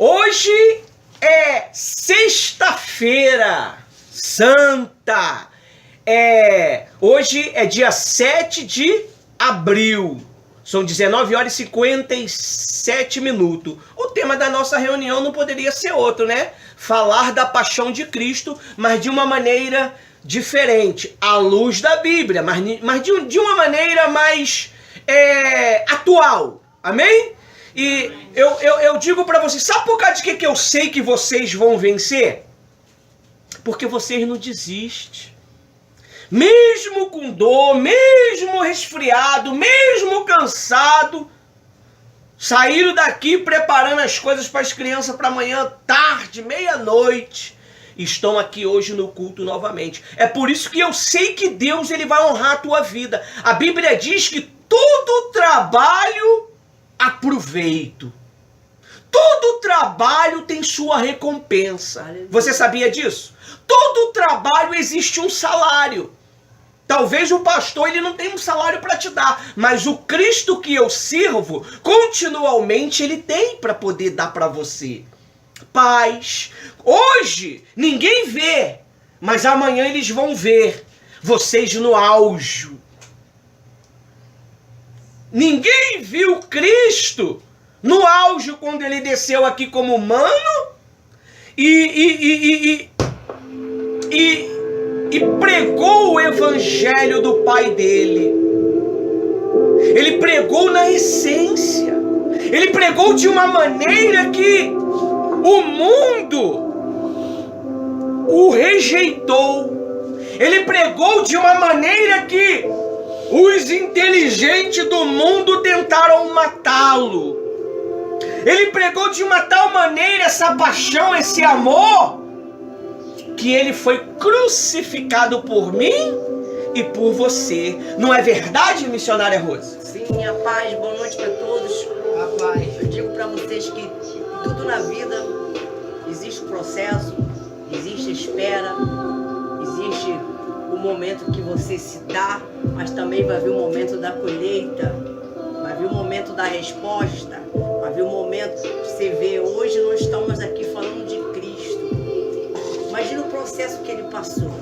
Hoje é sexta-feira santa. Hoje é dia 7 de abril. São 19 horas e 57 minutos. O tema da nossa reunião não poderia ser outro, né? Falar da paixão de Cristo, mas de uma maneira diferente, à luz da Bíblia, mas de uma maneira mais atual. Amém? E eu digo para vocês, sabe por causa de que eu sei que vocês vão vencer? Porque vocês não desistem. Mesmo com dor, mesmo resfriado, mesmo cansado, saíram daqui preparando as coisas para as crianças para amanhã, tarde, meia-noite. Estão aqui hoje no culto novamente. É por isso que eu sei que Deus ele vai honrar a tua vida. A Bíblia diz que todo trabalho há proveito. Todo trabalho tem sua recompensa. Você sabia disso? Todo trabalho existe um salário. Talvez o pastor ele não tenha um salário para te dar, mas o Cristo que eu sirvo, continuamente ele tem para poder dar para você. Paz. Hoje ninguém vê, mas amanhã eles vão ver vocês no auge. Ninguém viu Cristo no auge quando ele desceu aqui como humano e pregou o evangelho do Pai dele. Ele pregou na essência. Ele pregou de uma maneira que o mundo o rejeitou. Ele pregou de uma maneira que os inteligentes do mundo tentaram matá-lo. Ele pregou de uma tal maneira essa paixão, esse amor, que ele foi crucificado por mim e por você. Não é verdade, missionária Rose? Sim, a paz, boa noite para todos. A paz. Eu digo para vocês que tudo na vida existe um processo, existe espera, existe o momento que você se dá, mas também vai vir o momento da colheita, vai vir o momento da resposta, vai vir o momento que você vê. Hoje nós estamos aqui falando de Cristo. Imagina o processo que ele passou.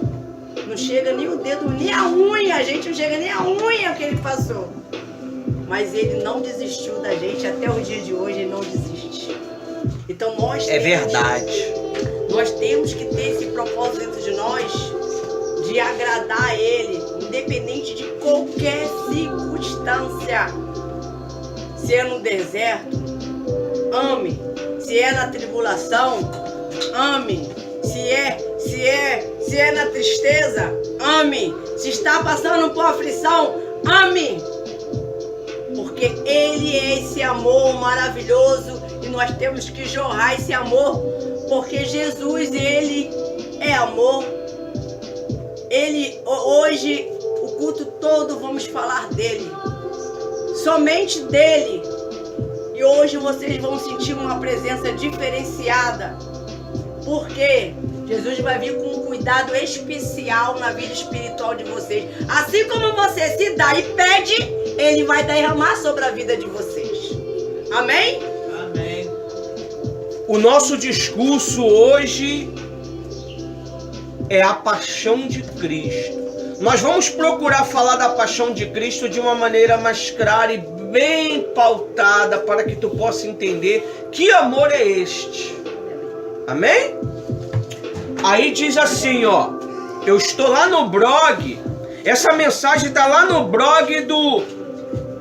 Não chega nem o dedo, nem a unha, a gente não chega nem a unha que ele passou. Mas ele não desistiu da gente, até o dia de hoje ele não desiste. Então nós nós temos que ter esse propósito dentro de nós, de agradar a ele, independente de qualquer circunstância. Se é no deserto, ame. Se é na tribulação, ame. Se é na tristeza, ame. Se está passando por aflição, ame. Porque ele é esse amor maravilhoso e nós temos que jorrar esse amor, porque Jesus, ele é amor. Ele, hoje, o culto todo vamos falar dele, somente dele. E hoje vocês vão sentir uma presença diferenciada, porque Jesus vai vir com um cuidado especial na vida espiritual de vocês. Assim como você se dá e pede, ele vai derramar sobre a vida de vocês. Amém? Amém. O nosso discurso hoje é a paixão de Cristo. Nós vamos procurar falar da paixão de Cristo de uma maneira mais clara e bem pautada, para que tu possa entender que amor é este. Amém? Aí diz assim, ó, eu estou lá no blog, essa mensagem está lá no blog do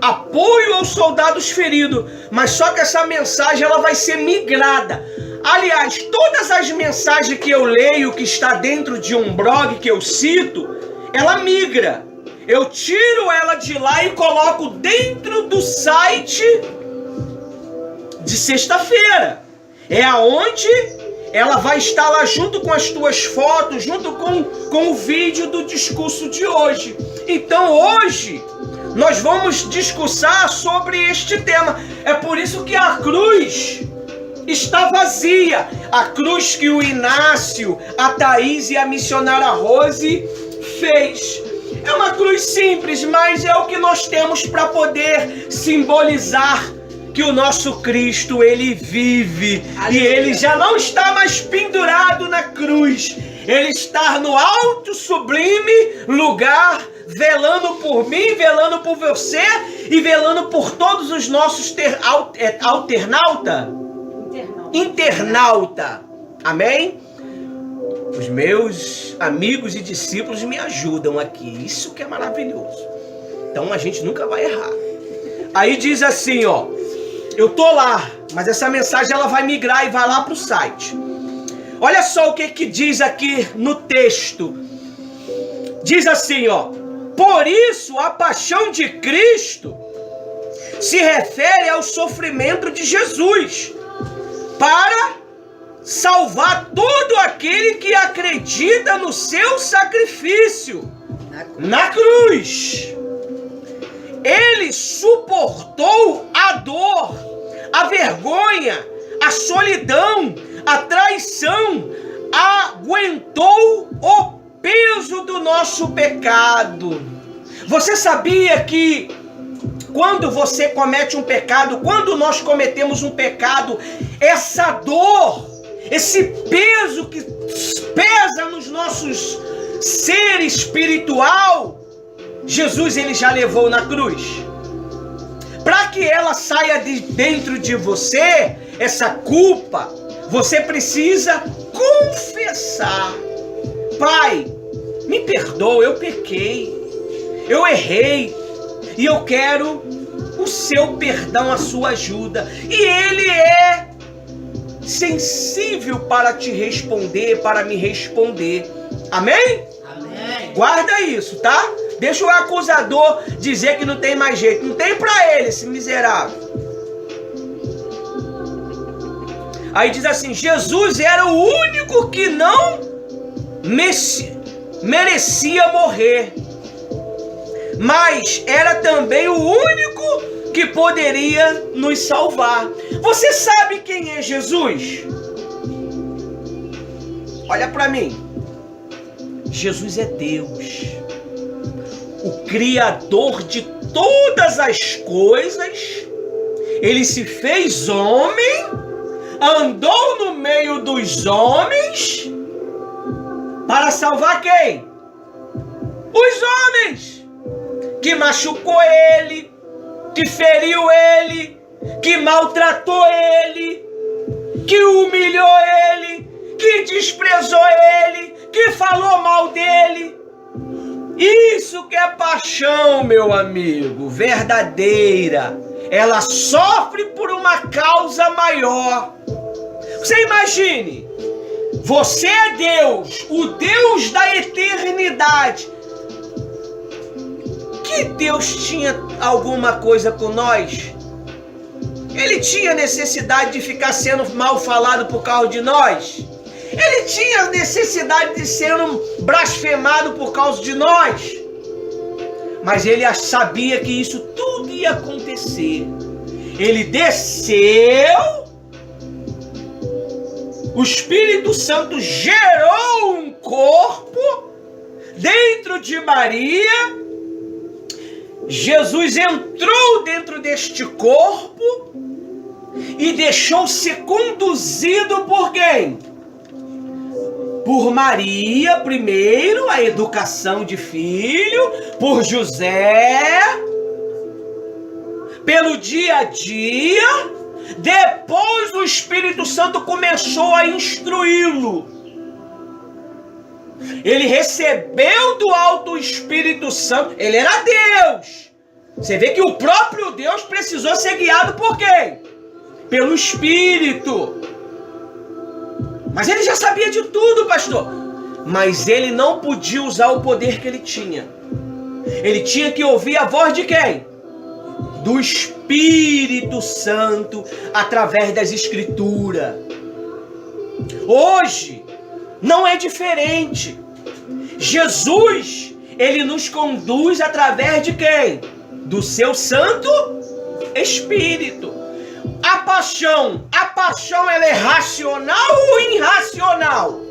Apoio aos Soldados Feridos, mas só que essa mensagem ela vai ser migrada. Aliás, todas as mensagens que eu leio, que está dentro de um blog que eu cito, ela migra. Eu tiro ela de lá e coloco dentro do site de sexta-feira. É aonde ela vai estar lá junto com as tuas fotos, junto com o vídeo do discurso de hoje. Então hoje nós vamos discursar sobre este tema. É por isso que a cruz está vazia. A cruz que o Inácio, a Thaís e a missionária Rose fez. É uma cruz simples, mas é o que nós temos para poder simbolizar que o nosso Cristo, ele vive. Aleluia. E ele já não está mais pendurado na cruz. Ele está no alto, sublime lugar, velando por mim, velando por você e velando por todos os nossos internauta. Amém? Os meus amigos e discípulos me ajudam aqui. Isso que é maravilhoso. Então a gente nunca vai errar. Aí diz assim, ó. Eu tô lá, mas essa mensagem ela vai migrar e vai lá pro site. Olha só o que diz aqui no texto. Diz assim, ó. Por isso a paixão de Cristo se refere ao sofrimento de Jesus para salvar todo aquele que acredita no seu sacrifício na cruz. Ele suportou a dor, a vergonha, a solidão, a traição, aguentou o peso do nosso pecado. Você sabia que quando você comete um pecado, quando nós cometemos um pecado, essa dor, esse peso que pesa nos nossos ser espiritual, Jesus ele já levou na cruz. Para que ela saia de dentro de você, essa culpa, você precisa confessar. Pai, me perdoa, eu pequei, eu errei e eu quero o seu perdão, a sua ajuda. E ele é sensível para te responder, para me responder. Amém? Amém. Guarda isso, tá? Deixa o acusador dizer que não tem mais jeito. Não tem pra ele, esse miserável. Aí diz assim, Jesus era o único que não merecia morrer, mas era também o único que poderia nos salvar. Você sabe quem é Jesus? Olha pra mim. Jesus é Deus, o Criador de todas as coisas. Ele se fez homem, andou no meio dos homens para salvar quem? Os homens. Que machucou ele, que feriu ele, que maltratou ele, que humilhou ele, que desprezou ele, que falou mal dele. Isso que é paixão, meu amigo, verdadeira. Ela sofre por uma causa maior. Você imagine, você é Deus, o Deus da eternidade. Que Deus tinha alguma coisa com nós? Ele tinha necessidade de ficar sendo mal falado por causa de nós? Ele tinha necessidade de ser blasfemado por causa de nós? Mas ele sabia que isso tudo ia acontecer. Ele desceu, o Espírito Santo gerou um corpo dentro de Maria. Jesus entrou dentro deste corpo e deixou ser conduzido por quem? Por Maria primeiro, a educação de filho, por José, pelo dia a dia. Depois o Espírito Santo começou a instruí-lo. Ele recebeu do alto o Espírito Santo. Ele era Deus. Você vê que o próprio Deus precisou ser guiado por quem? Pelo Espírito. Mas ele já sabia de tudo, pastor. Mas ele não podia usar o poder que ele tinha. Ele tinha que ouvir a voz de quem? Do Espírito Santo, através das Escrituras. Hoje não é diferente. Jesus, ele nos conduz através de quem? Do seu Santo Espírito. A paixão ela é racional ou irracional?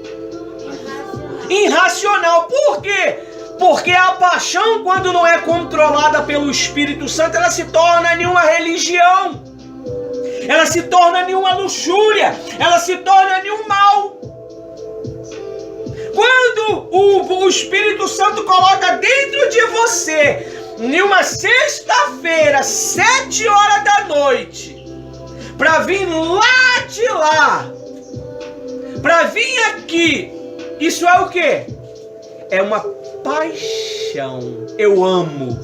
Irracional. Por quê? Porque a paixão, quando não é controlada pelo Espírito Santo, ela se torna em uma religião. ela se torna nenhuma luxúria, ela se torna nenhum mal. Quando o Espírito Santo coloca dentro de você, em uma sexta-feira, 7 horas da noite, para vir lá de lá, para vir aqui, isso é o quê? É uma paixão. Eu amo.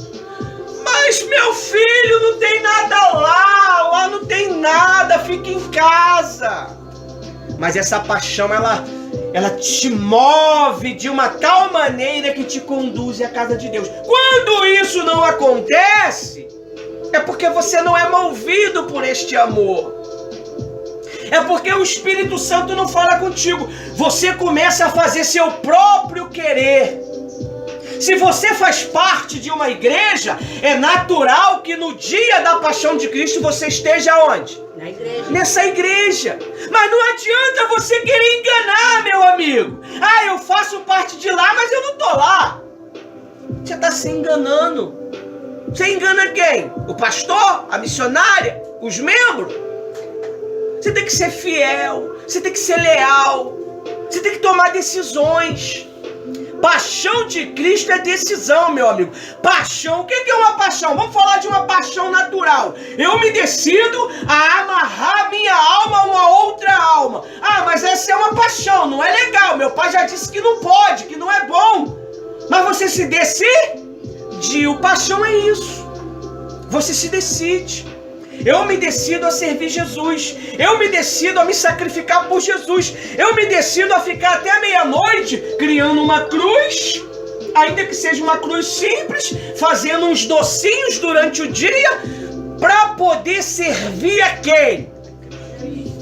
Mas meu filho, não tem nada lá não tem nada, fica em casa. Mas essa paixão, ela te move de uma tal maneira que te conduz à casa de Deus. Quando isso não acontece, é porque você não é movido por este amor. É porque o Espírito Santo não fala contigo. Você começa a fazer seu próprio querer. Se você faz parte de uma igreja, é natural que no dia da paixão de Cristo você esteja onde? Na igreja. Nessa igreja. Mas não adianta você querer enganar, meu amigo. Ah, eu faço parte de lá, mas eu não tô lá. Você está se enganando. Você engana quem? O pastor? A missionária? Os membros? Você tem que ser fiel. Você tem que ser leal. Você tem que tomar decisões. Paixão de Cristo é decisão, meu amigo. Paixão, o que é uma paixão? Vamos falar de uma paixão natural. Eu me decido a amarrar minha alma a uma outra alma. Ah, mas essa é uma paixão, não é legal. Meu pai já disse que não pode, que não é bom. Mas você se decide, o paixão é isso. Você se decide. Eu me decido a servir Jesus. Eu me decido a me sacrificar por Jesus. Eu me decido a ficar até meia-noite criando uma cruz, ainda que seja uma cruz simples, fazendo uns docinhos durante o dia, para poder servir a quem?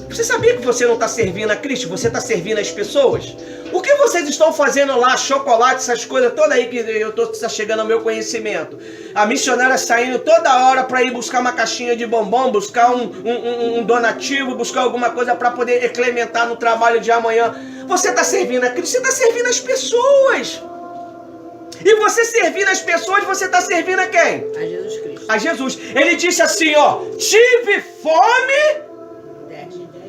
Você sabia que você não está servindo a Cristo? Você está servindo as pessoas? O que vocês estão fazendo lá, chocolate, essas coisas todas aí que eu estou chegando ao meu conhecimento? A missionária saindo toda hora para ir buscar uma caixinha de bombom, buscar um donativo, buscar alguma coisa para poder incrementar no trabalho de amanhã. Você está servindo a Cristo, você está servindo as pessoas. E você servindo as pessoas, você está servindo a quem? A Jesus Cristo. A Jesus. Ele disse assim, ó, tive fome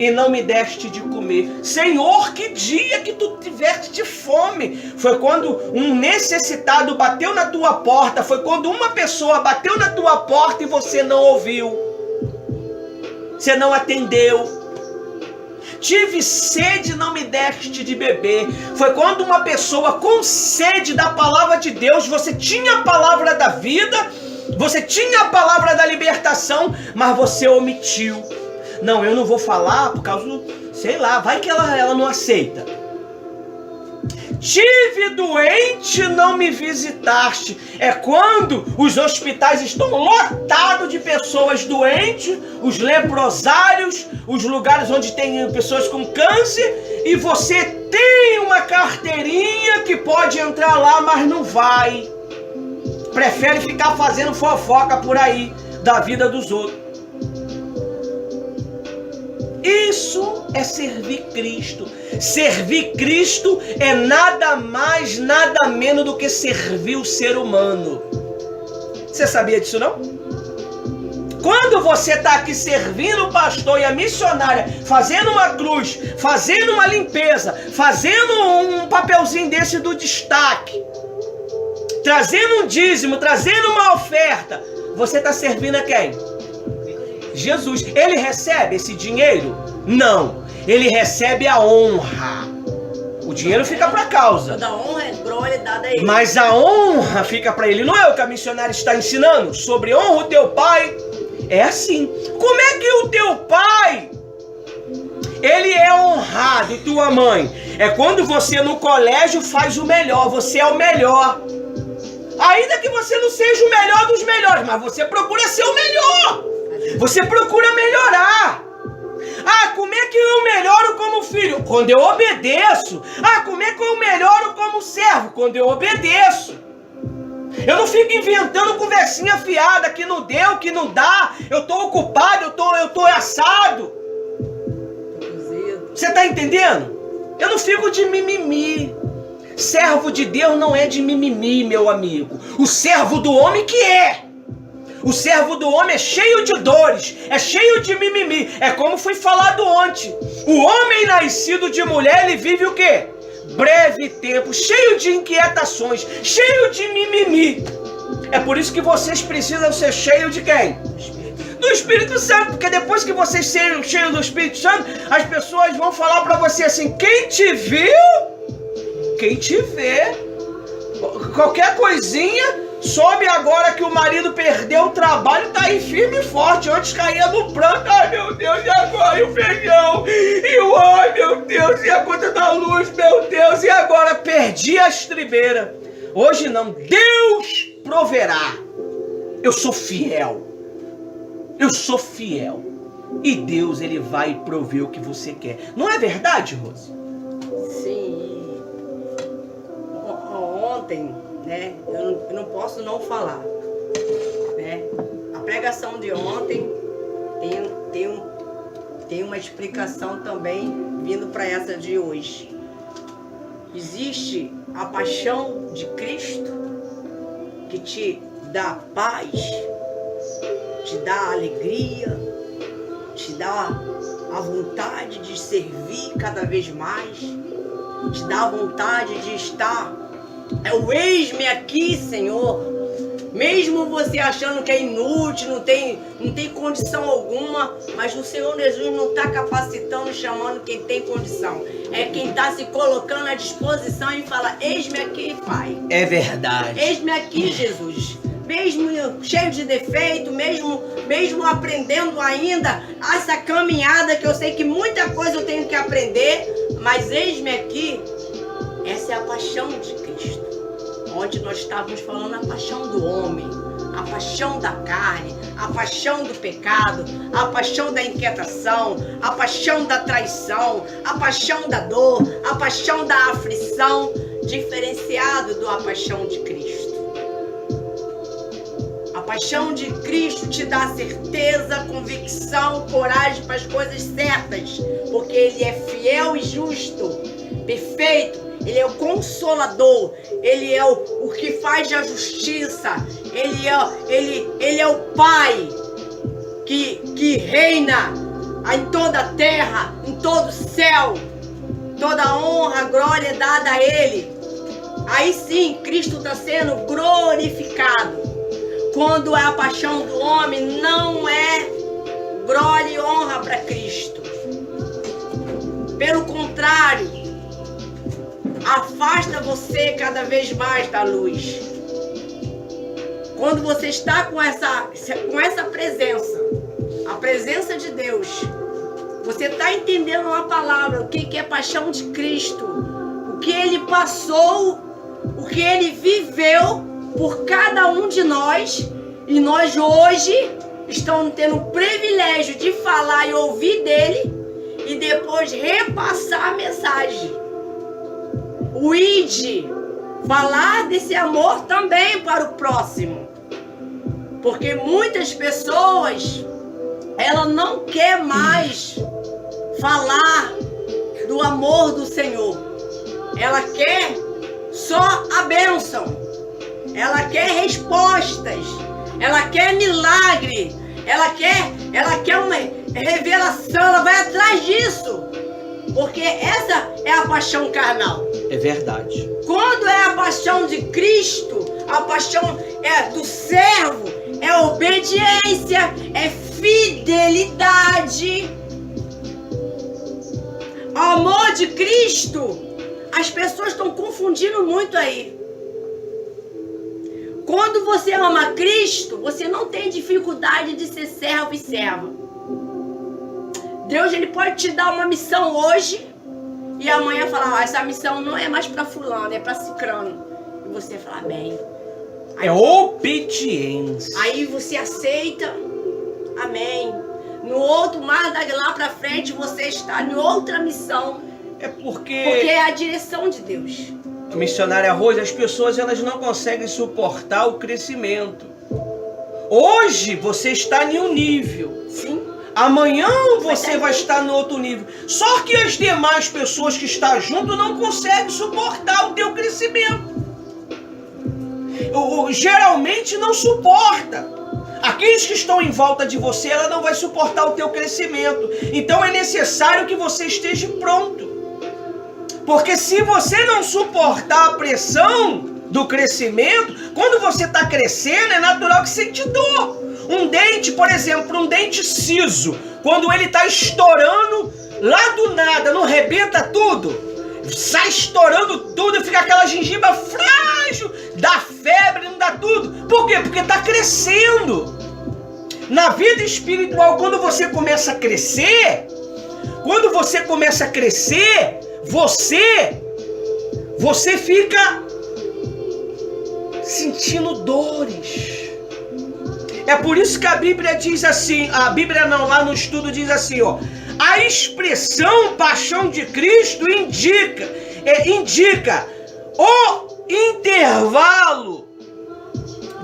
e não me deste de comer. Senhor, que dia que tu tiveste de fome. Foi quando um necessitado bateu na tua porta. Foi quando uma pessoa bateu na tua porta e você não ouviu. Você não atendeu. Tive sede e não me deste de beber. Foi quando uma pessoa com sede da palavra de Deus, você tinha a palavra da vida, você tinha a palavra da libertação, mas você omitiu. Não, eu não vou falar por causa do, sei lá, vai que ela não aceita. Tive doente, não me visitaste. É quando os hospitais estão lotados de pessoas doentes, os leprosários, os lugares onde tem pessoas com câncer, e você tem uma carteirinha que pode entrar lá, mas não vai. Prefere ficar fazendo fofoca por aí da vida dos outros. Isso é servir Cristo. Servir Cristo é nada mais, nada menos do que servir o ser humano. Você sabia disso, não? Quando você está aqui servindo o pastor e a missionária, fazendo uma cruz, fazendo uma limpeza, fazendo um papelzinho desse do destaque, trazendo um dízimo, trazendo uma oferta, você está servindo a quem? Jesus. Ele recebe esse dinheiro? Não. Ele recebe a honra. O dinheiro fica para a causa. Toda honra e glória dada a ele. Mas a honra fica para ele. Não é o que a missionária está ensinando? Sobre honra o teu pai. É assim. Como é que o teu pai, ele é honrado, tua mãe? É quando você no colégio faz o melhor. Você é o melhor. Ainda que você não seja o melhor dos melhores, mas você procura ser o melhor. Você procura melhorar. Ah, como é que eu melhoro como filho? Quando eu obedeço. Ah, como é que eu melhoro como servo? Quando eu obedeço. Eu não fico inventando conversinha fiada que não deu, que não dá. Eu tô ocupado, eu tô assado. Você tá entendendo? Eu não fico de mimimi. Servo de Deus não é de mimimi, meu amigo. O servo do homem que é. O servo do homem é cheio de dores, é cheio de mimimi. É como foi falado ontem. O homem nascido de mulher, ele vive o quê? Breve tempo, cheio de inquietações, cheio de mimimi. É por isso que vocês precisam ser cheios de quem? Do Espírito Santo, porque depois que vocês serem cheios do Espírito Santo, as pessoas vão falar para você assim: quem te viu, quem te vê, qualquer coisinha, soube agora que o marido perdeu o trabalho, tá aí firme e forte. Antes caía no pranto, ai meu Deus, e agora? E o feijão? E o ai meu Deus, e a conta da luz, meu Deus, e agora? Perdi a estribeira. Hoje não, Deus proverá. Eu sou fiel. Eu sou fiel. E Deus, ele vai prover o que você quer. Não é verdade, Rose? Sim. Ontem, né, eu não posso não falar, né? A pregação de ontem tem uma explicação também vindo para essa de hoje. Existe a paixão de Cristo que te dá paz, te dá alegria, te dá a vontade de servir cada vez mais, te dá a vontade de estar. É o eis-me aqui, Senhor. Mesmo você achando que é inútil, não tem condição alguma, mas o Senhor Jesus não está capacitando e chamando quem tem condição. É quem está se colocando à disposição e fala: eis-me aqui, Pai. É verdade. Eis-me aqui, Jesus. Mesmo cheio de defeito, mesmo aprendendo ainda essa caminhada, que eu sei que muita coisa eu tenho que aprender, mas eis-me aqui. Essa é a paixão de Cristo. Onde nós estávamos falando a paixão do homem, a paixão da carne, a paixão do pecado, a paixão da inquietação, a paixão da traição, a paixão da dor, a paixão da aflição, diferenciado da paixão de Cristo. A paixão de Cristo te dá certeza, convicção, coragem para as coisas certas, porque Ele é fiel e justo, perfeito. Ele é o Consolador, Ele é o que faz a justiça, Ele é o Pai que reina em toda a terra, em todo o céu. Toda a honra, glória é dada a Ele. Aí sim, Cristo está sendo glorificado. Quando é a paixão do homem, não é glória e honra para Cristo. Pelo contrário, afasta você cada vez mais da luz. Quando você está com essa presença, a presença de Deus, você está entendendo uma palavra, o que é paixão de Cristo, o que Ele passou, o que Ele viveu por cada um de nós, e nós hoje estamos tendo o privilégio de falar e ouvir dele e depois repassar a mensagem. O id, falar desse amor também para o próximo. Porque muitas pessoas, ela não quer mais falar do amor do Senhor. Ela quer só a bênção. Ela quer respostas. Ela quer milagre. Ela quer uma revelação. Ela vai atrás disso. Porque essa é a paixão carnal. É verdade. Quando é a paixão de Cristo, a paixão é do servo, é obediência, é fidelidade. O amor de Cristo, as pessoas estão confundindo muito aí. Quando você ama Cristo, você não tem dificuldade de ser servo e serva. Deus, ele pode te dar uma missão hoje e amanhã falar: essa missão não é mais para fulano, é para cicrano. E você fala: bem. Aí, é obediência. Aí você aceita, amém. No outro, mais lá para frente, você está em outra missão. É porque é a direção de Deus. Missionária Rose, as pessoas elas não conseguem suportar o crescimento. Hoje você está em um nível. Sim. Amanhã você vai estar no outro nível. Só que as demais pessoas que estão junto não conseguem suportar o teu crescimento. Geralmente não suporta. aqueles que estão em volta de você, ela não vai suportar o teu crescimento. Então é necessário que você esteja pronto. Porque se você não suportar a pressão do crescimento, quando você está crescendo, é natural que sente dor. Um dente, por exemplo, um dente siso, quando ele está estourando, lá do nada, não rebenta tudo, sai estourando tudo e fica aquela gengiva frágil, dá febre, não dá tudo. Por quê? Porque está crescendo. Na vida espiritual, quando você começa a crescer, você fica sentindo dores. É por isso que a Bíblia diz assim, lá no estudo diz assim, ó, a expressão paixão de Cristo indica o intervalo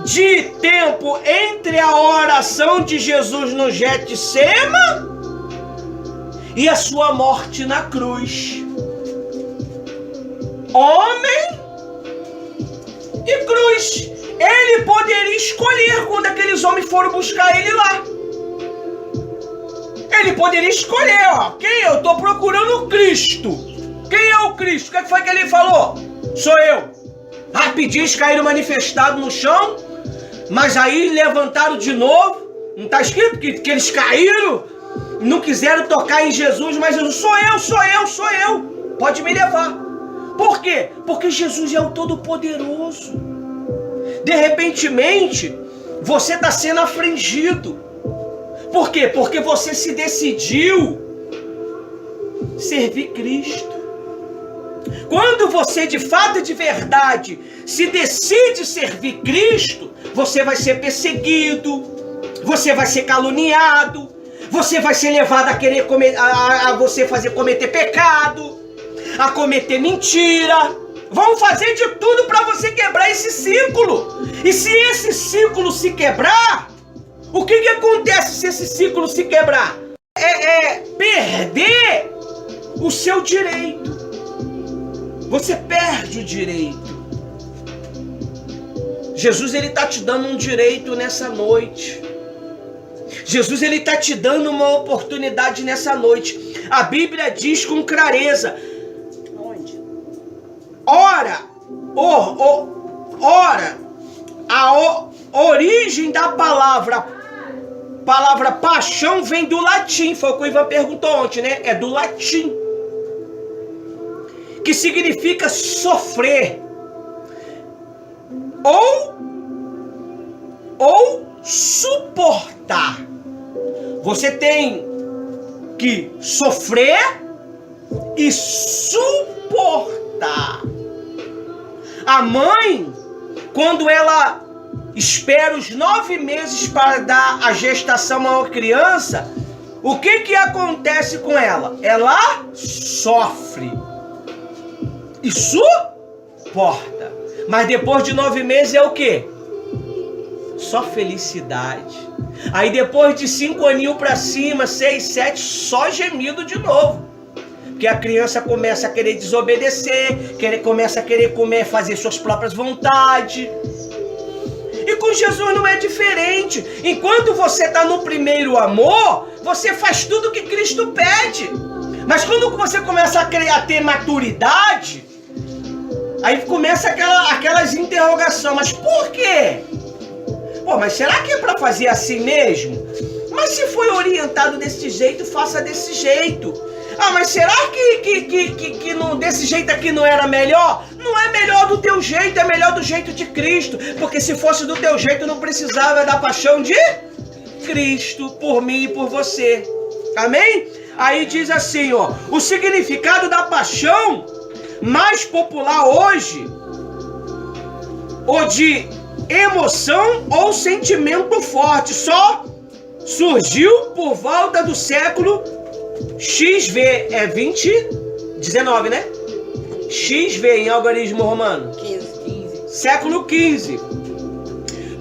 de tempo entre a oração de Jesus no Getsêmani e a sua morte na cruz. Homem e cruz. Ele poderia escolher quando aqueles homens foram buscar ele lá. Ele poderia escolher, ó, quem eu estou procurando? O Cristo. Quem é o Cristo? O que foi que ele falou? Sou eu. Rapidinho caíram manifestados no chão, mas aí levantaram de novo. Não está escrito que eles caíram, não quiseram tocar em Jesus, mas Jesus, sou eu. Pode me levar. Por quê? Porque Jesus é o Todo-Poderoso. De repentemente, você está sendo afligido. Por quê? Porque você se decidiu servir Cristo. Quando você de fato e de verdade se decide servir Cristo, você vai ser perseguido, você vai ser caluniado, você vai ser levado a querer cometer pecado, a cometer mentira. Vão fazer de tudo para você quebrar esse ciclo. E se esse ciclo se quebrar, o que acontece se esse ciclo se quebrar? É perder o seu direito. Você perde o direito. Jesus, ele está te dando um direito nessa noite. Jesus, ele está te dando uma oportunidade nessa noite. A Bíblia diz com clareza. Onde? Ora, a origem da palavra paixão vem do latim. Foi o que o Ivan perguntou ontem, né? É do latim. Que significa sofrer. Ou suportar. Você tem que sofrer e suportar. A mãe, quando ela espera os 9 meses para dar a gestação a uma criança, o que acontece com ela? Ela sofre e suporta. Mas depois de 9 meses é o quê? Só felicidade. Aí depois de 5 aninhos pra cima, 6, 7, só gemido de novo. Porque a criança começa a querer desobedecer, começa a querer comer, fazer suas próprias vontades. E com Jesus não é diferente. Enquanto você está no primeiro amor, você faz tudo o que Cristo pede. Mas quando você começa a ter maturidade, aí começa aquelas interrogações. Mas por quê? Pô, mas será que é para fazer assim mesmo? Mas se foi orientado desse jeito, faça desse jeito. Ah, mas será que não, desse jeito aqui não era melhor? Não é melhor do teu jeito, é melhor do jeito de Cristo. Porque se fosse do teu jeito, não precisava da paixão de Cristo por mim e por você. Amém? Aí diz assim, ó, o significado da paixão mais popular hoje, o de emoção ou sentimento forte, só surgiu por volta do século XV, 19, né? XV em algarismo romano. 15. Século XV.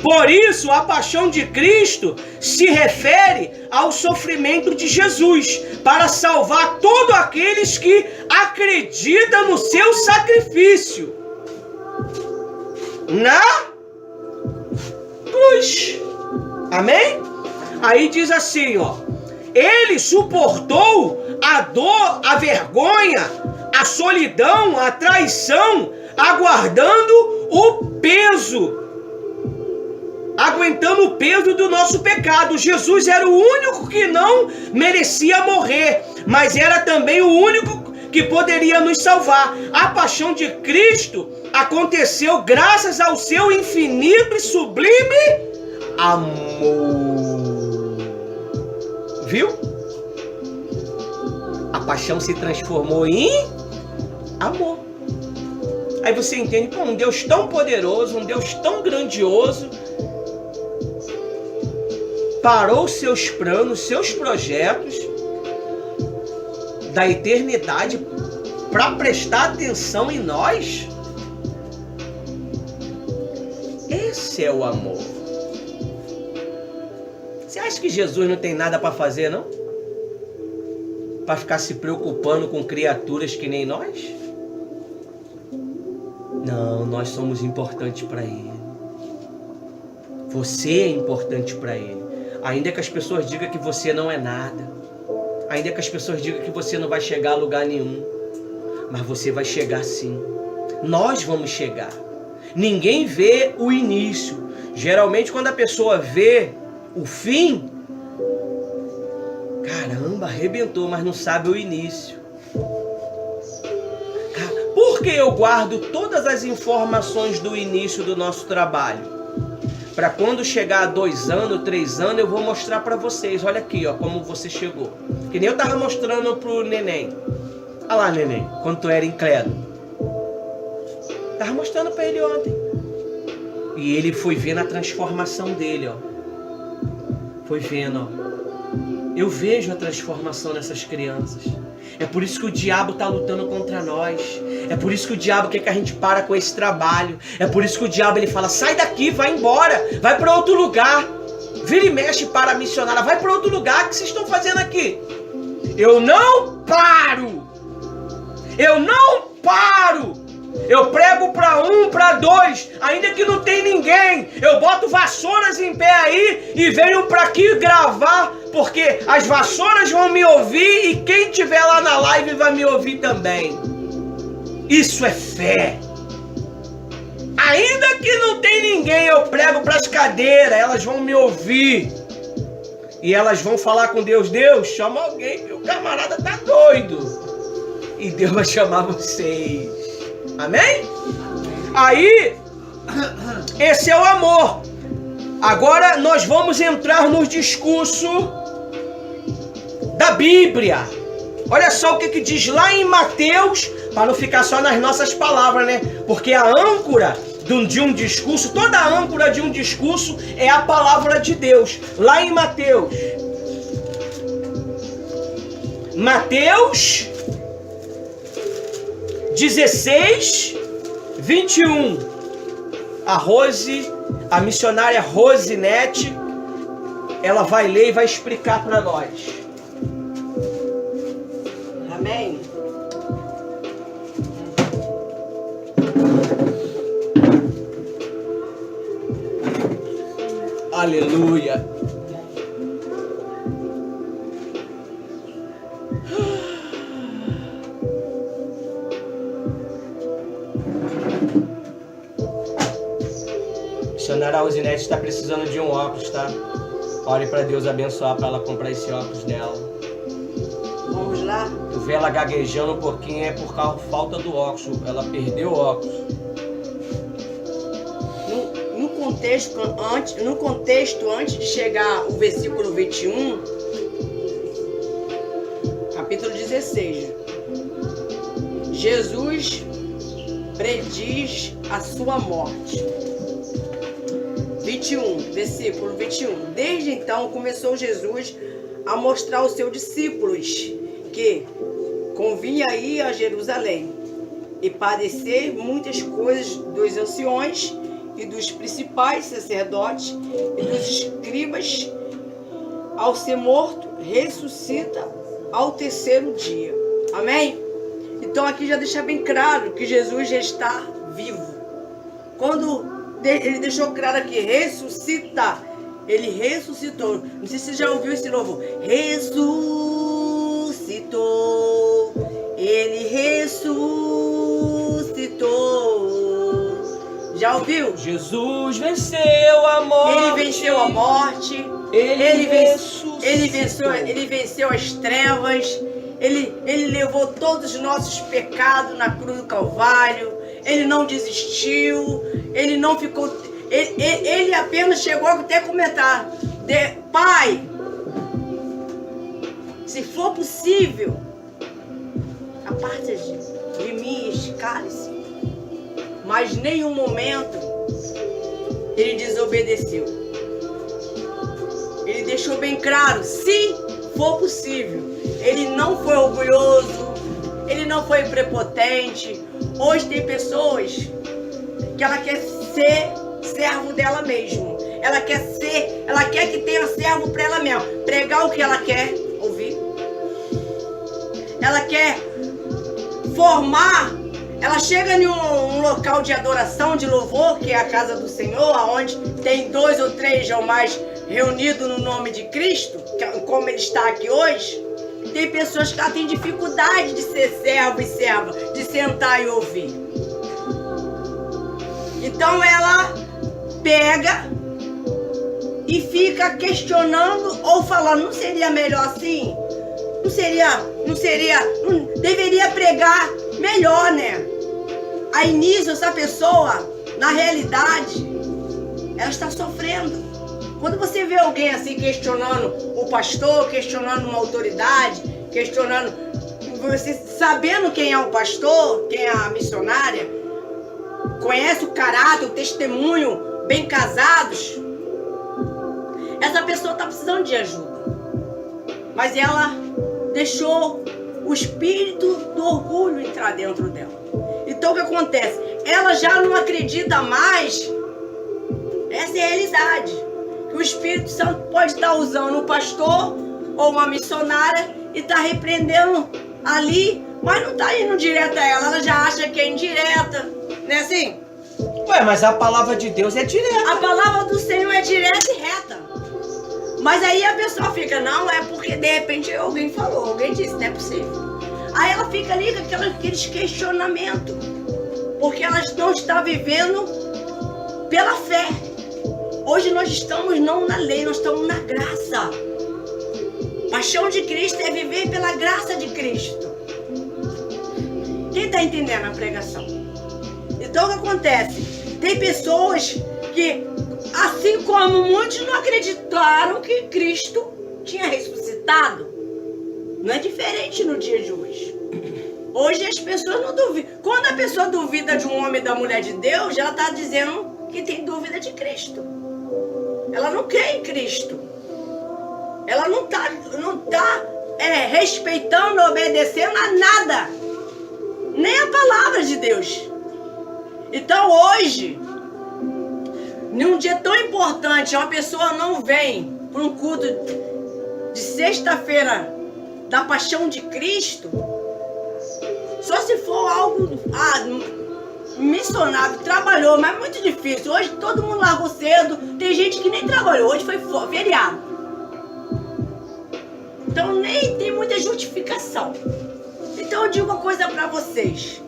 Por isso, a paixão de Cristo se refere ao sofrimento de Jesus para salvar todos aqueles que acreditam no seu sacrifício na cruz. Amém? Aí diz assim, ó. Ele suportou a dor, a vergonha, a solidão, a traição, aguardando o peso, aguentando o peso do nosso pecado. Jesus era o único que não merecia morrer, mas era também o único que poderia nos salvar. A paixão de Cristo aconteceu graças ao seu infinito e sublime amor. Viu? A paixão se transformou em amor. Aí você entende, pô, um Deus tão poderoso, um Deus tão grandioso, parou seus planos, seus projetos da eternidade para prestar atenção em nós. Esse é o amor. Você acha que Jesus não tem nada para fazer, não? Para ficar se preocupando com criaturas que nem nós? Não, nós somos importantes para Ele. Você é importante para Ele. Ainda que as pessoas digam que você não é nada, ainda que as pessoas digam que você não vai chegar a lugar nenhum, mas você vai chegar sim. Nós vamos chegar. Ninguém vê o início. Geralmente quando a pessoa vê o fim, caramba, arrebentou, mas não sabe o início. Por que eu guardo todas as informações do início do nosso trabalho? Para quando chegar a 2 anos, 3 anos, eu vou mostrar para vocês. Olha aqui, ó, como você chegou. Que nem eu tava mostrando pro neném. Olha lá, neném, quando tu era incrédulo. Tava mostrando para ele ontem. E ele foi vendo a transformação dele, ó. Foi vendo, ó. Eu vejo a transformação nessas crianças. É por isso que o diabo está lutando contra nós. É por isso que o diabo quer que a gente para com esse trabalho. É por isso que o diabo ele fala, sai daqui, vai embora, vai para outro lugar. Vira e mexe para a missionária, vai para outro lugar. O que vocês estão fazendo aqui? Eu não paro. Eu não paro. Eu prego para 1, para 2, ainda que não tem ninguém. Eu boto vassouras em pé aí e venho para aqui gravar, porque as vassouras vão me ouvir e quem estiver lá na live vai me ouvir também. Isso é fé. Ainda que não tem ninguém, eu prego para as cadeiras, elas vão me ouvir. E elas vão falar com Deus, Deus, chama alguém, que o camarada tá doido. E Deus vai chamar vocês. Amém? Aí, esse é o amor. Agora nós vamos entrar no discurso da Bíblia. Olha só o que diz lá em Mateus, para não ficar só nas nossas palavras, né? Porque a âncora de um discurso, toda a âncora de um discurso é a palavra de Deus. Lá em Mateus 16, 21. A missionária Rosinete, ela vai ler e vai explicar para nós. Amém? Aleluia. A Rosinete está precisando de um óculos, tá? Ore para Deus abençoar para ela comprar esse óculos dela. Vamos lá? Tu vê ela gaguejando um pouquinho, é por causa da falta do óculos. Ela perdeu o óculos. No contexto, antes de chegar o versículo 21, capítulo 16, Jesus prediz a sua morte. 21, versículo 21. Desde então começou Jesus a mostrar aos seus discípulos que convinha ir a Jerusalém e padecer muitas coisas dos anciões e dos principais sacerdotes e dos escribas. Ao ser morto, ressuscita ao 3º dia. Amém? Então aqui já deixa bem claro que Jesus já está vivo. Quando ele deixou claro aqui, ressuscita, Ele ressuscitou. Não sei se você já ouviu esse louvor. Ressuscitou. Ele ressuscitou. Já ouviu? Jesus venceu a morte. Ele venceu a morte. Ele venceu as trevas. Ele levou todos os nossos pecados na cruz do Calvário. Ele não desistiu. Ele não ficou... Ele apenas chegou até a comentar: Pai, se for possível, aparta de mim este cálice. Mas em nenhum momento ele desobedeceu. Ele deixou bem claro, se for possível. Ele não foi orgulhoso, ele não foi prepotente. Hoje tem pessoas que ela quer ser servo dela mesma. Ela quer que tenha servo para ela mesma. Pregar o que ela quer ouvir. Ela quer formar. Ela chega em um local de adoração, de louvor, que é a casa do Senhor, onde tem 2 ou 3 ou mais reunidos no nome de Cristo, como ele está aqui hoje. Tem pessoas que têm dificuldade de ser servo e serva, de sentar e ouvir. Então ela pega e fica questionando ou falando: não seria melhor assim? Não deveria pregar melhor, né? Aí nisso, essa pessoa, na realidade, ela está sofrendo. Quando você vê alguém assim questionando o pastor, questionando uma autoridade, questionando, você sabendo quem é o pastor, quem é a missionária, conhece o caráter, o testemunho, bem casados, essa pessoa está precisando de ajuda. Mas ela deixou o espírito do orgulho entrar dentro dela. Então o que acontece? Ela já não acredita mais. Essa é a realidade. Que o Espírito Santo pode estar usando um pastor ou uma missionária e está repreendendo ali, mas não está indo direto a ela. Ela já acha que é indireta. Não é assim? Ué, mas a palavra de Deus é direta. A palavra do Senhor é direta e reta. Mas aí a pessoa fica: não, é porque de repente alguém falou, alguém disse, não é possível. Aí ela fica ali com aqueles questionamentos, porque ela não está vivendo pela fé. Hoje nós estamos não na lei, nós estamos na graça. Paixão de Cristo é viver pela graça de Cristo. Quem está entendendo a pregação? Então o que acontece? Tem pessoas que, assim como muitos não acreditaram que Cristo tinha ressuscitado. Não é diferente no dia de hoje. Hoje as pessoas não duvidam. Quando a pessoa duvida de um homem e da mulher de Deus, ela está dizendo que tem dúvida de Cristo. Ela não crê em Cristo. Ela não está respeitando, obedecendo a nada. Nem a palavra de Deus. Então hoje, num dia tão importante, uma pessoa não vem para um culto de sexta-feira da Paixão de Cristo, só se for algo missionário, trabalhou, mas é muito difícil. Hoje todo mundo largou cedo, tem gente que nem trabalhou, hoje foi feriado. Então nem tem muita justificação. Então eu digo uma coisa para vocês: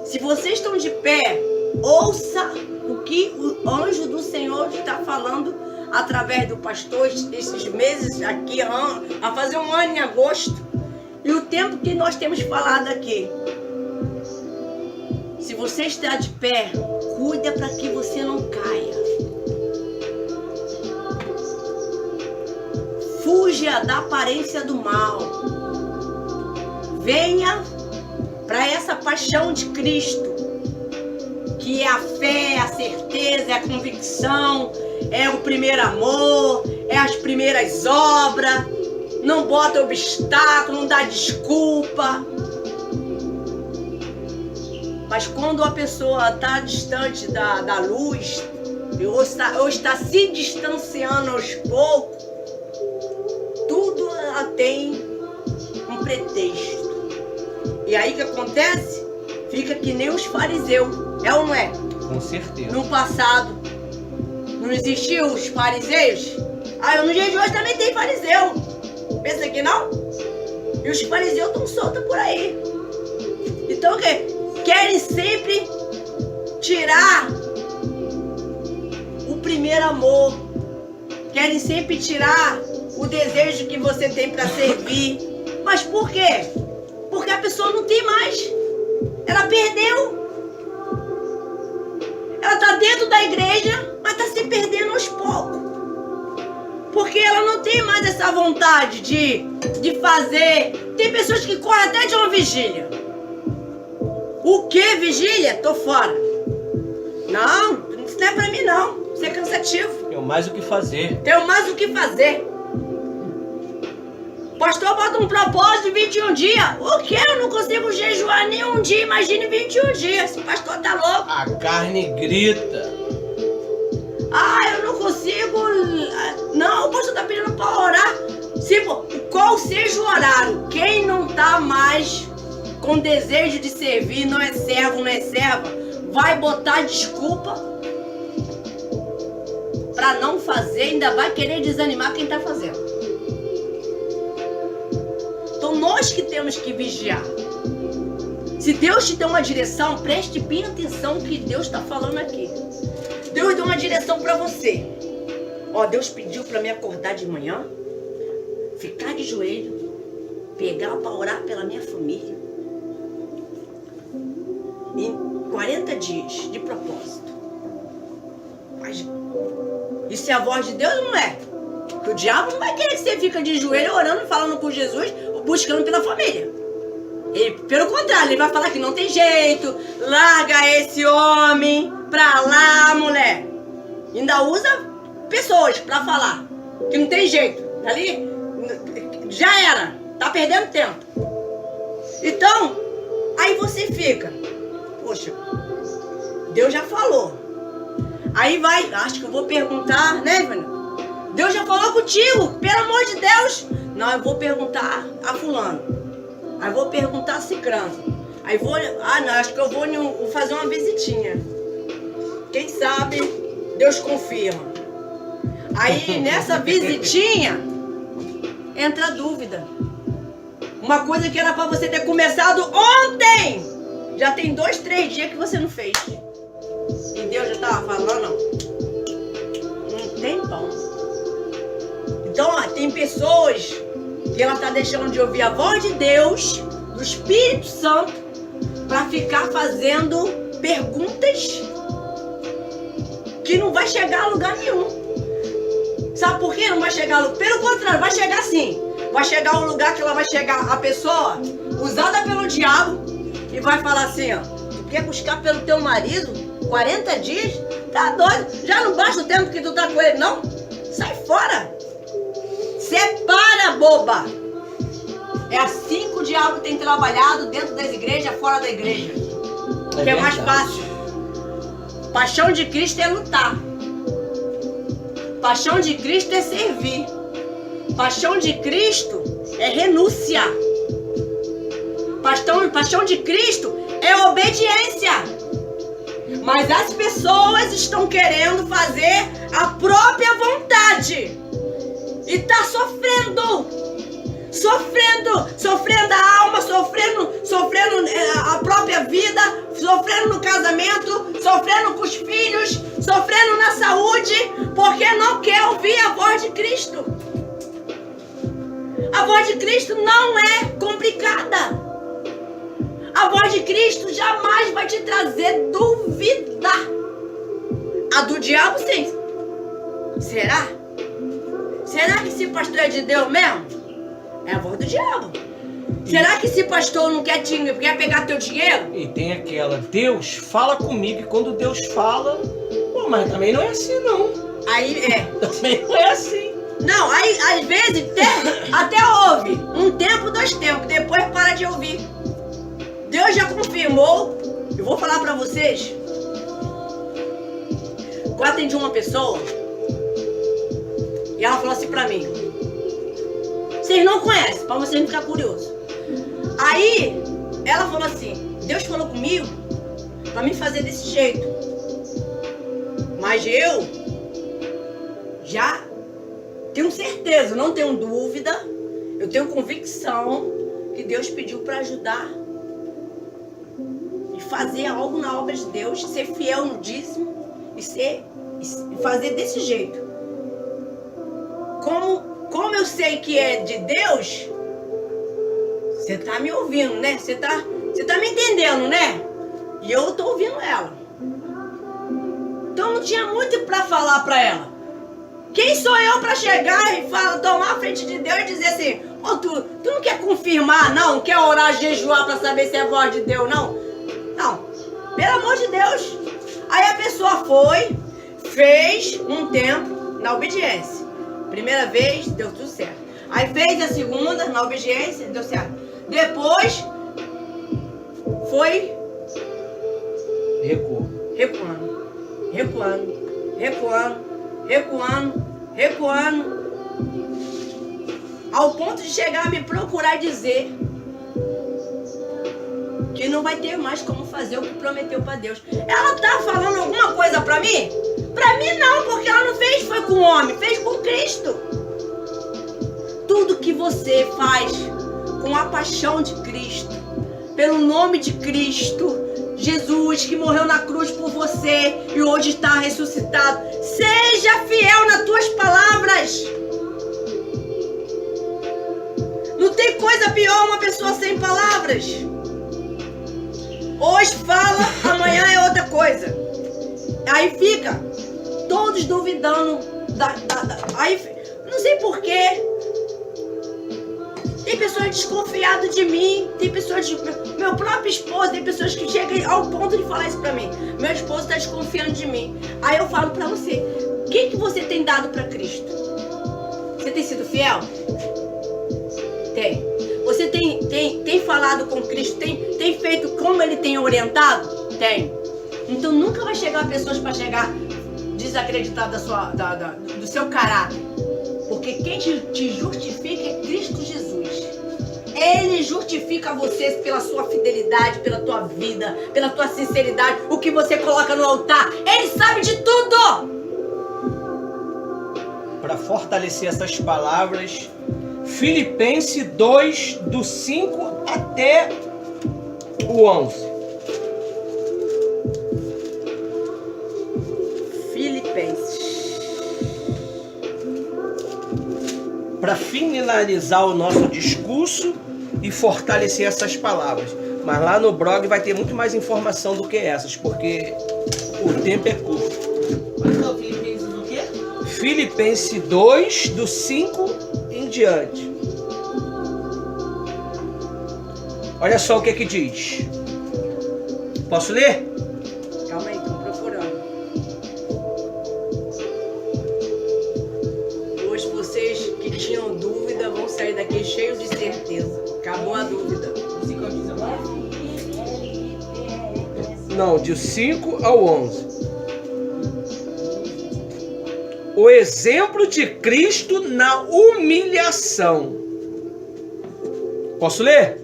se vocês estão de pé, ouça o que o anjo do Senhor está falando através do pastor esses meses aqui, a fazer um ano em agosto, e o tempo que nós temos falado aqui. Se você está de pé, cuida para que você não caia. Fuja da aparência do mal. Venha para essa paixão de Cristo, que é a fé, a certeza, é a convicção, é o primeiro amor, é as primeiras obras. Não bota obstáculo, não dá desculpa. Mas quando a pessoa está distante da luz, ou está se distanciando aos poucos, tudo ela tem um pretexto. E aí o que acontece? Fica que nem os fariseus. É ou não é? Com certeza. No passado, Não existiam os fariseus? Ah, no dia de hoje também tem fariseu. Pensa que não? E os fariseus estão soltos por aí. Então o quê? Querem sempre tirar o primeiro amor. Querem sempre tirar o desejo que você tem para servir. Mas por quê? Porque a pessoa não tem mais. Ela perdeu. Ela está dentro da igreja, mas está se perdendo aos poucos. Porque ela não tem mais essa vontade de fazer. Tem pessoas que correm até de uma vigília. O que vigília? Tô fora. Não, isso não é pra mim não. Isso é cansativo. Tenho mais o que fazer. Tenho mais o que fazer. Pastor bota um propósito de 21 dias. O que? Eu não consigo jejuar nem um dia. Imagine 21 dias. Esse pastor tá louco. A carne grita. Ah, eu não consigo. Não, o pastor tá pedindo pra orar. Qual seja o horário? Quem não tá mais com desejo de servir, não é servo, não é serva, vai botar desculpa pra não fazer, ainda vai querer desanimar quem tá fazendo. Então nós que temos que vigiar. Se Deus te deu uma direção, preste bem atenção no que Deus está falando aqui. Deus deu uma direção para você. Ó, Deus pediu para me acordar de manhã, ficar de joelho, pegar para orar pela minha família. Em 40 dias de propósito. Mas isso é a voz de Deus ou não é? Porque o diabo não vai querer que você fique de joelho orando, falando com Jesus, buscando pela família. Ele, pelo contrário, ele vai falar que não tem jeito, larga esse homem pra lá, mulher. Ainda usa pessoas pra falar que não tem jeito. Ali já era, tá perdendo tempo. Então, aí você fica, poxa, Deus já falou. Aí vai, acho que eu vou perguntar, né, Ivana? Deus já falou contigo, pelo amor de Deus. Não, eu vou perguntar a fulano. Aí vou perguntar a cicrano. Aí vou, não, acho que eu vou fazer uma visitinha. Quem sabe, Deus confirma. Aí nessa visitinha, entra a dúvida. Uma coisa que era pra você ter começado ontem, já tem 2, 3 dias que você não fez. E Deus já tava falando, não tem pão. Então, ó, tem pessoas que ela tá deixando de ouvir a voz de Deus, do Espírito Santo, para ficar fazendo perguntas que não vai chegar a lugar nenhum. Sabe por que não vai chegar a lugar? Pelo contrário, vai chegar sim. Vai chegar um lugar que ela vai chegar a pessoa usada pelo diabo e vai falar assim, ó, tu quer buscar pelo teu marido 40 dias? Tá doido? Já não basta o tempo que tu tá com ele, não? Sai fora! Separa, boba! É assim que o diabo tem trabalhado dentro das igrejas, fora da igreja. Que é mais fácil. Paixão de Cristo é lutar. Paixão de Cristo é servir. Paixão de Cristo é renunciar. Paixão de Cristo é obediência. Mas as pessoas estão querendo fazer a própria vontade. E tá sofrendo a alma, sofrendo a própria vida, sofrendo no casamento, sofrendo com os filhos, sofrendo na saúde, porque não quer ouvir a voz de Cristo. A voz de Cristo não é complicada. A voz de Cristo jamais vai te trazer dúvida. A do diabo, sim. Será? Será que esse pastor é de Deus mesmo? É a voz do diabo. Será que esse pastor não quer pegar teu dinheiro? E tem aquela, Deus fala comigo, e quando Deus fala, pô, mas também não é assim não. Aí é. Também não é assim. Não, aí às vezes até ouve. Um tempo, 2 tempos, depois para de ouvir. Deus já confirmou. Eu vou falar pra vocês. Eu atendi uma pessoa e ela falou assim pra mim: vocês não conhecem, pra vocês não ficar curiosos. Aí ela falou assim: Deus falou comigo pra me fazer desse jeito, mas eu já tenho certeza, não tenho dúvida, eu tenho convicção que Deus pediu para ajudar e fazer algo na obra de Deus, ser fiel no dízimo e fazer desse jeito. Como eu sei que é de Deus, você tá me ouvindo, né? Você tá me entendendo, né? E eu tô ouvindo ela. Então não tinha muito para falar para ela. Quem sou eu para chegar e tomar a frente de Deus e dizer assim, oh, tu não quer confirmar, não? Quer orar, jejuar para saber se é voz de Deus, não? Não. Pelo amor de Deus. Aí a pessoa foi, fez um tempo na obediência. Primeira vez, deu tudo certo. Aí fez a segunda na obediência, deu certo. Depois, foi recuando, ao ponto de chegar a me procurar e dizer que não vai ter mais como fazer o que prometeu para Deus. Ela tá falando alguma coisa para mim? Para mim não, porque ela não fez foi com o homem, fez com Cristo. Tudo que você faz com a paixão de Cristo, pelo nome de Cristo, Jesus que morreu na cruz por você e hoje está ressuscitado. Seja fiel nas tuas palavras. Não tem coisa pior uma pessoa sem palavras. Hoje fala, amanhã é outra coisa. Aí fica todos duvidando aí não sei porquê. Tem pessoas desconfiadas de mim, tem pessoas meu próprio esposo, tem pessoas que chegam ao ponto de falar isso pra mim. Meu esposo está desconfiando de mim. Aí eu falo pra você, o que você tem dado pra Cristo? Você tem sido fiel? Tem. Você tem falado com Cristo? Tem feito como Ele tem orientado? Tem. Então nunca vai chegar pessoas para chegar desacreditadas do seu caráter. Porque quem te justifica é Cristo Jesus. Ele justifica você pela sua fidelidade, pela tua vida, pela tua sinceridade, o que você coloca no altar. Ele sabe de tudo. Para fortalecer essas palavras, Filipenses 2, do 5 até o 11. Filipenses. Para finalizar o nosso discurso e fortalecer essas palavras. Mas lá no blog vai ter muito mais informação do que essas, porque o tempo é curto. Mas é o Filipenses do quê? Filipenses 2, do 5 em diante. Olha só o que diz. Posso ler? Calma aí, estou procurando. Hoje vocês que tinham dúvida vão sair daqui cheios de certeza. Acabou a dúvida. 5 ao 19? Não, de 5 ao 11. O exemplo de Cristo na humilhação. Posso ler?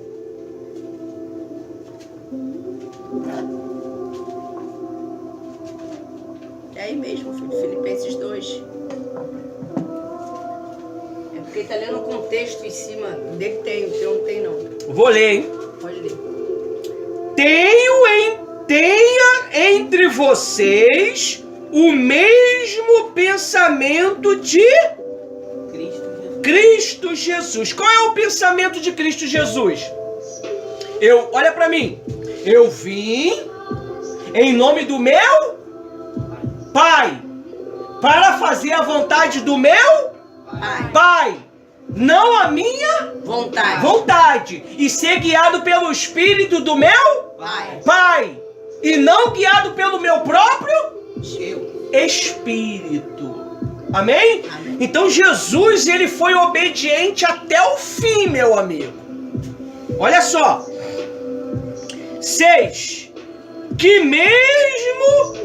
É aí mesmo, Filipenses 2. É porque ele está lendo o contexto em cima dele, tem, o teu não tem não. Vou ler, hein? Pode ler. Tenha entre vocês o mesmo pensamento de Cristo Jesus. Qual é o pensamento de Cristo Jesus? Olha para mim. Eu vim em nome do meu Pai para fazer a vontade do meu Pai. Não a minha vontade. E ser guiado pelo Espírito do meu Pai. E não guiado pelo meu próprio Espírito. Amém? Amém. Então Jesus, ele foi obediente até o fim, meu amigo. Olha só. 6. Que mesmo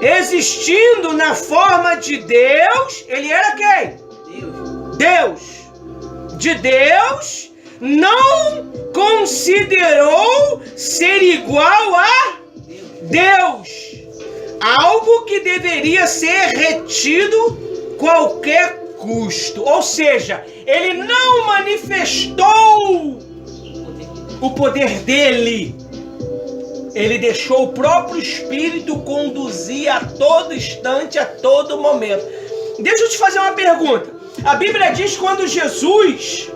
existindo na forma de Deus, ele era quem? Deus. De Deus, não considerou ser igual a Deus. algo que deveria ser retido qualquer custo. Ou seja, ele não manifestou o poder dele. Ele deixou o próprio Espírito conduzir a todo instante, a todo momento. Deixa eu te fazer uma pergunta. A Bíblia diz que quando Jesus,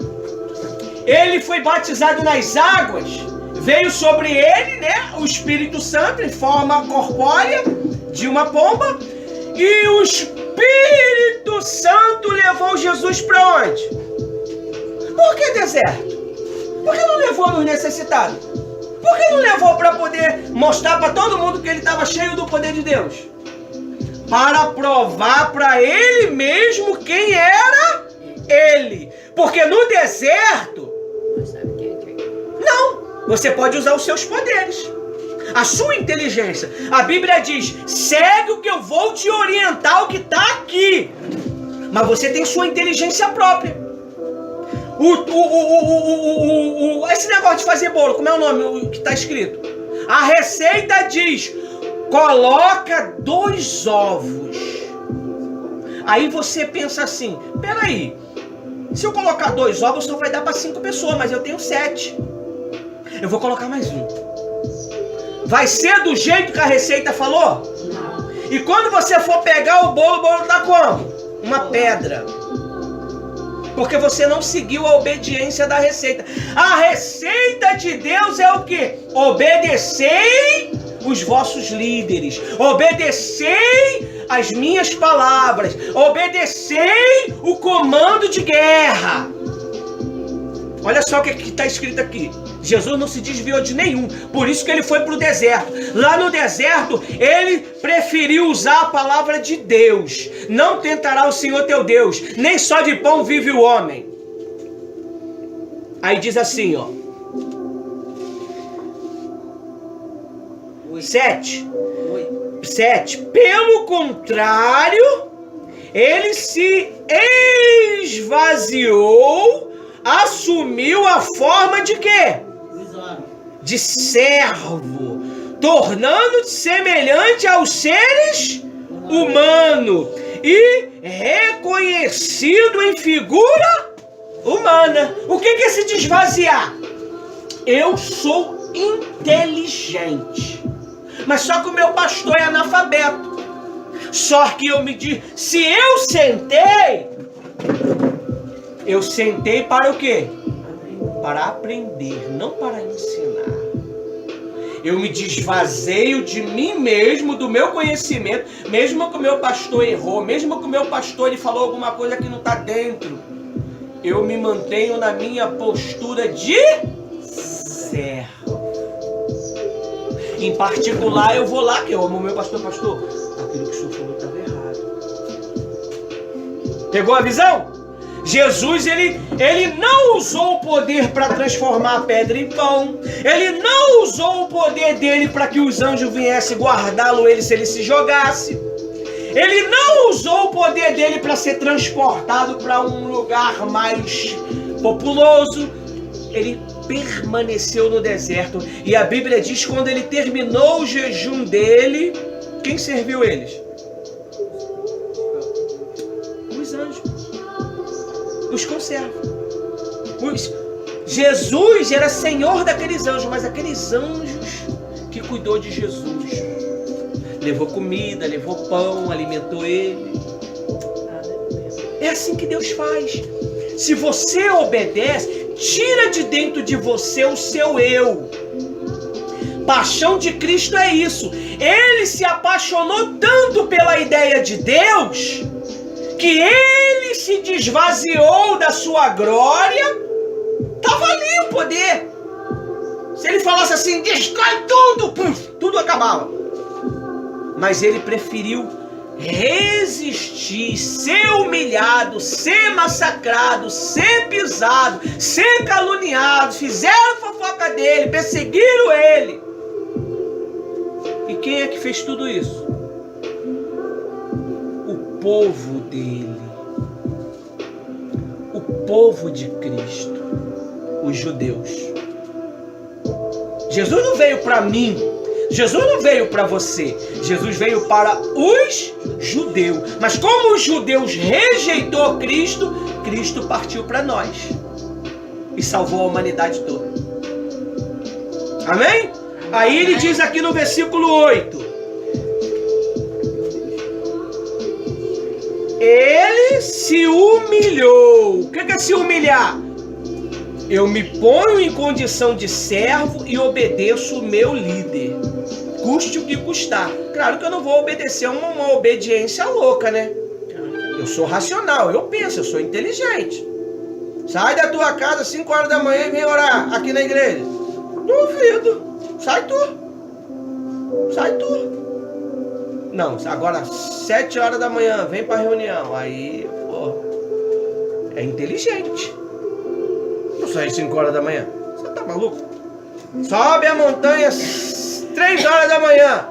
ele foi batizado nas águas, veio sobre ele, né, o Espírito Santo em forma corpórea de uma pomba, e o Espírito Santo levou Jesus para onde? Por que deserto? Por que não levou nos necessitados? Por que não levou para poder mostrar para todo mundo que ele estava cheio do poder de Deus? Para provar para ele mesmo quem era ele. Porque no deserto, não, você pode usar os seus poderes, a sua inteligência. A Bíblia diz, segue o que eu vou te orientar, o que está aqui. Mas você tem sua inteligência própria. Esse negócio de fazer bolo, como é o nome que está escrito? A receita diz, coloca 2 ovos. Aí você pensa assim, peraí, se eu colocar 2 ovos só vai dar para 5 pessoas, mas eu tenho 7. Eu vou colocar mais um. Vai ser do jeito que a receita falou? E quando você for pegar o bolo tá como? Uma pedra. Porque você não seguiu a obediência da receita. A receita de Deus é o quê? Obedecei os vossos líderes. Obedecei as minhas palavras. Obedecei o comando de guerra. Olha só o que está escrito aqui. Jesus não se desviou de nenhum. Por isso que ele foi para o deserto. Lá no deserto, ele preferiu usar a palavra de Deus. Não tentará o Senhor teu Deus. Nem só de pão vive o homem. Aí diz assim, ó. 7. Pelo contrário, ele se esvaziou, assumiu a forma de quê? De servo, tornando-se semelhante aos seres humanos e reconhecido em figura humana. O que é se desvaziar? Eu sou inteligente, mas só que o meu pastor é analfabeto. Só que eu me digo, se eu sentei para o quê? Para aprender, não para ensinar. Eu me desvazeio de mim mesmo, do meu conhecimento, mesmo que o meu pastor errou, mesmo que o meu pastor ele falou alguma coisa que não está dentro. Eu me mantenho na minha postura de servo. Em particular, eu vou lá, que eu amo o meu pastor, aquilo que o senhor falou estava errado. Pegou a visão? Jesus, ele não usou o poder para transformar a pedra em pão. Ele não usou o poder dele para que os anjos viessem guardá-lo se ele se jogasse. Ele não usou o poder dele para ser transportado para um lugar mais populoso. Ele permaneceu no deserto. E a Bíblia diz que quando ele terminou o jejum dele, quem serviu eles? Os anjos. Os conservos. Jesus era senhor daqueles anjos, mas aqueles anjos que cuidou de Jesus. Levou comida, levou pão, alimentou ele. É assim que Deus faz. Se você obedece, tira de dentro de você o seu eu. Paixão de Cristo é isso. Ele se apaixonou tanto pela ideia de Deus que ele se desvaziou da sua glória. Estava ali o poder. Se ele falasse assim, destrói tudo, tudo acabava. Mas ele preferiu resistir, ser humilhado, ser massacrado, ser pisado, ser caluniado. Fizeram fofoca dele, perseguiram ele. E quem é que fez tudo isso? O povo dele, o povo de Cristo, os judeus. Jesus não veio para mim, Jesus não veio para você. Jesus veio para os judeus. Mas como os judeus rejeitou Cristo, Cristo partiu para nós e salvou a humanidade toda. Amém? Aí ele diz aqui no versículo 8: ele se humilhou. O que é se humilhar? Eu me ponho em condição de servo e obedeço o meu líder, custe o que custar. Claro que eu não vou obedecer uma obediência louca, né? Eu sou racional, eu penso, eu sou inteligente. Sai da tua casa às 5 horas da manhã e vem orar aqui na igreja. Duvido. Sai tu. Sai tu. Não, agora às 7 horas da manhã, vem pra reunião. Aí, pô, é inteligente. Não sai às 5 horas da manhã. Você tá maluco? Sobe a montanha às 3 horas da manhã.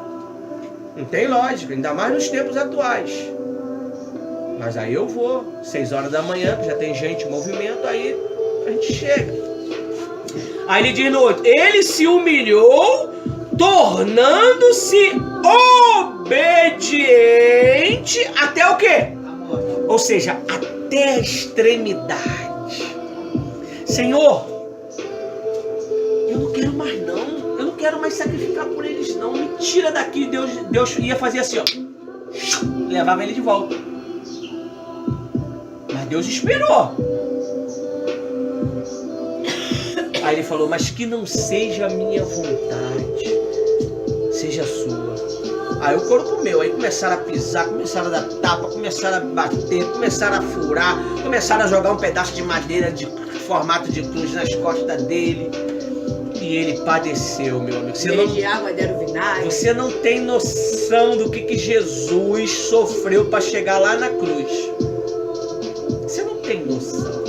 Não tem lógica, ainda mais nos tempos atuais. Mas aí eu vou, 6 horas da manhã, que já tem gente em movimento, aí a gente chega. Aí ele diz no 8: ele se humilhou, tornando-se obediente até o quê? Ou seja, até a extremidade. Senhor, eu não quero mais não. Eu não quero mais sacrificar por eles não. Me tira daqui. Deus ia fazer assim, ó. Levava ele de volta. Mas Deus esperou. Aí ele falou: mas que não seja a minha vontade, seja a sua. Aí o corpo comeu. Aí começaram a pisar, começaram a dar tapa, começaram a bater, começaram a furar, começaram a jogar um pedaço de madeira de formato de cruz nas costas dele. E ele padeceu, meu amigo. Você não tem noção do que Jesus sofreu para chegar lá na cruz. Você não tem noção.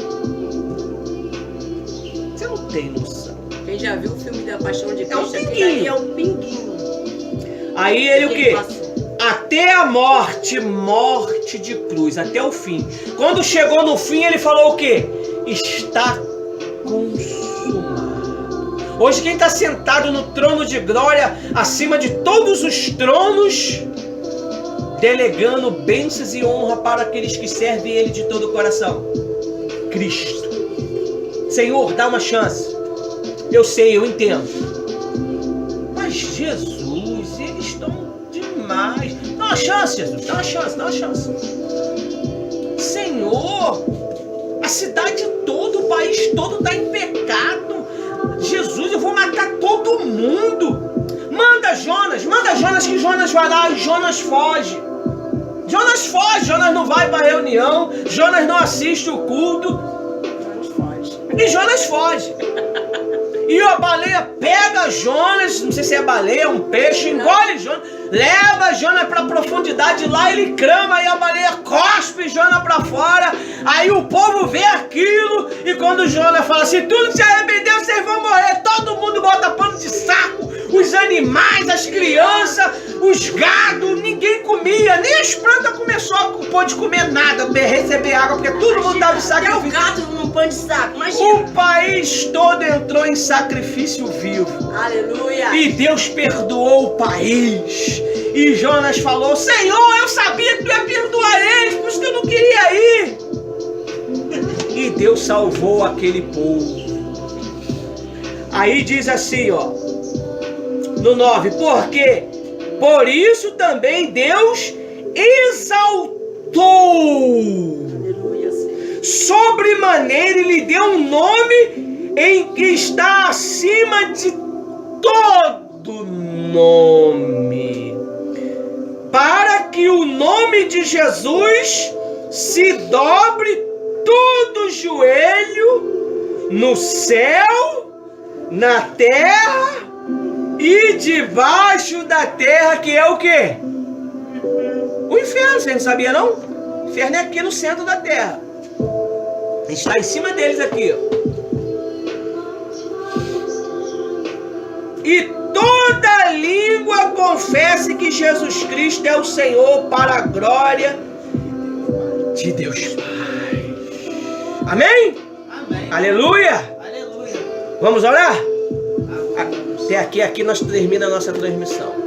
Você não tem noção. Quem já viu o filme da Paixão de Cristo, é um pinguinho. É um pinguinho. Aí ele o quê? Até a morte de cruz, até o fim. Quando chegou no fim, ele falou o quê? Está consumado. Hoje quem está sentado no trono de glória, acima de todos os tronos, delegando bênçãos e honra para aqueles que servem Ele de todo o coração? Cristo. Senhor, dá uma chance. Eu sei, eu entendo. Mas Jesus, eles estão demais. Dá uma chance, Jesus, dá uma chance, dá uma chance. Senhor, a cidade toda, o país todo está em pecado. Jesus, eu vou matar todo mundo. Manda Jonas que Jonas vai lá e Jonas foge. Jonas foge, Jonas não vai para a reunião, Jonas não assiste o culto. E Jonas foge. E a baleia pega Jonas, não sei se é baleia, um peixe, engole Jonas, leva Jonas para a profundidade, lá ele crama e a baleia cospe Jonas para fora. Aí o povo vê aquilo e quando Jonas fala: se tudo se arrepender, vocês vão morrer. Todo mundo bota pano de saco, os animais, as crianças, os gados, ninguém comia, nem as plantas pôde comer nada, receber água, porque todo mundo estava em sacrifício. Até o gato num pano de saco, imagina. O país todo entrou em sacrifício vivo. Aleluia. E Deus perdoou o país. E Jonas falou: Senhor, eu sabia que tu ia perdoar eles, por isso que eu não queria ir. E Deus salvou aquele povo. Aí diz assim, ó, no 9: porque por isso também Deus exaltou, Aleluia, sobremaneira, e lhe deu um nome em que está acima de todo nome, para que o nome de Jesus se dobre todo joelho no céu, na terra e debaixo da terra, que é o quê? O inferno. Você não sabia não? O inferno é aqui no centro da terra. Está em cima deles aqui, ó. E toda língua confesse que Jesus Cristo é o Senhor, para a glória de Deus Pai. Amém? Amém. Aleluia. Aleluia. Vamos orar? Até aqui nós termina a nossa transmissão.